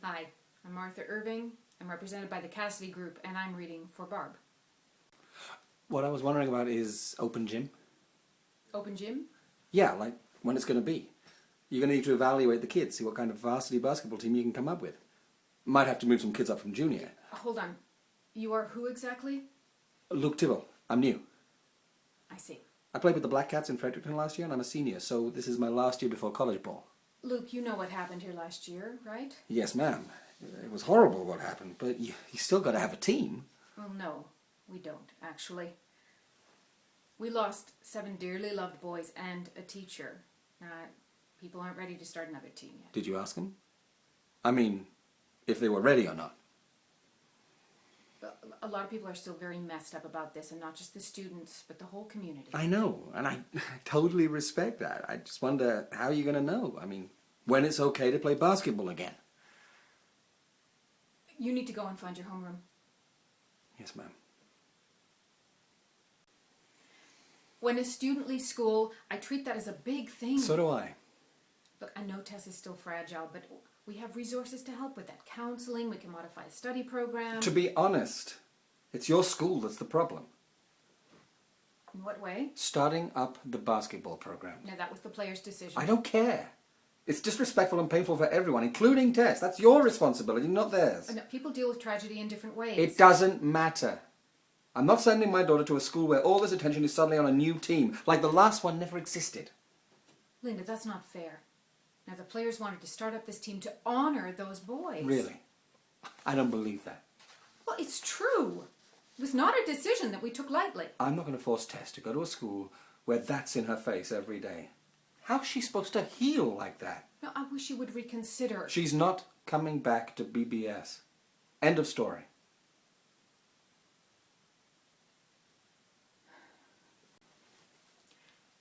Hi, I'm Martha Irving. I'm represented by the Cassidy group, and I'm reading for Barb. What I was wondering about is open gym. Open gym? Yeah, like when it's going to be. You're going to need to evaluate the kids, see what kind of varsity basketball team you can come up with. Might have to move some kids up from junior. Hold on. You are who exactly? Luke Tibble. I'm new. I see. I played with the Black Cats in Fredericton last year and I'm a senior, so this is my last year before college ball. Luke, you know what happened here last year, right? Yes, ma'am. It was horrible what happened, but you still got to have a team. Well, no, we don't, actually. We lost 7 dearly loved boys and a teacher. People aren't ready to start another team yet. Did you ask them? I mean, if they were ready or not. A lot of people are still very messed up about this, and not just the students, but the whole community. I know, and I totally respect that. I just wonder how you're going to know. I mean, when it's okay to play basketball again. You need to go and find your homeroom. Yes, ma'am. When a student leaves school, I treat that as a big thing. So do I. Look, I know Tess is still fragile, but we have resources to help with that. Counseling, we can modify a study program. To be honest, it's your school that's the problem. In what way? Starting up the basketball program. No, that was the player's decision. I don't care. It's disrespectful and painful for everyone, including Tess. That's your responsibility, not theirs. No, people deal with tragedy in different ways. It doesn't matter. I'm not sending my daughter to a school where all this attention is suddenly on a new team, like the last one never existed. Linda, that's not fair. Now, the players wanted to start up this team to honor those boys. Really? I don't believe that. Well, it's true. It was not a decision that we took lightly. I'm not going to force Tess to go to a school where that's in her face every day. How's she supposed to heal like that? No, I wish you would reconsider. She's not coming back to BBS. End of story.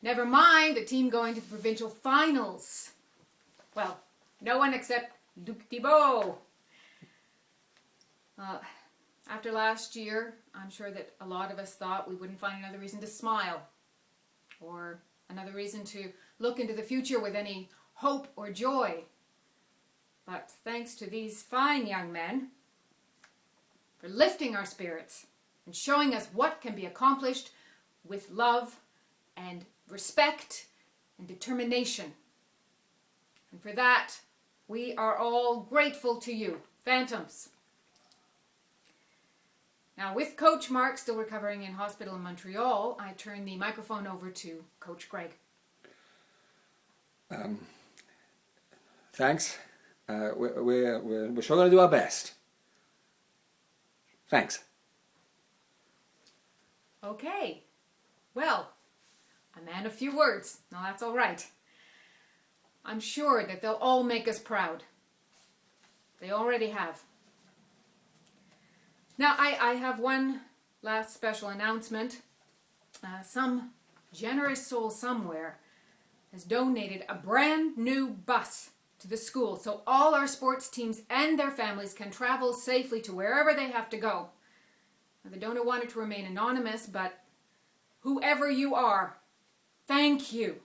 Never mind a team going to the provincial finals. Well, no one except Luc Thibault. After last year, I'm sure that a lot of us thought we wouldn't find another reason to smile. Or another reason to look into the future with any hope or joy. But thanks to these fine young men for lifting our spirits and showing us what can be accomplished with love and respect and determination. And for that, we are all grateful to you, Phantoms. Now, with Coach Mark still recovering in hospital in Montreal, I turn the microphone over to Coach Greg. Thanks. We're sure going to do our best. Thanks. Okay. Well, a man of few words. Now, that's all right. I'm sure that they'll all make us proud. They already have. Now, I have one last special announcement. Some generous soul somewhere has donated a brand new bus to the school so all our sports teams and their families can travel safely to wherever they have to go. Now, the donor wanted to remain anonymous, but whoever you are, thank you.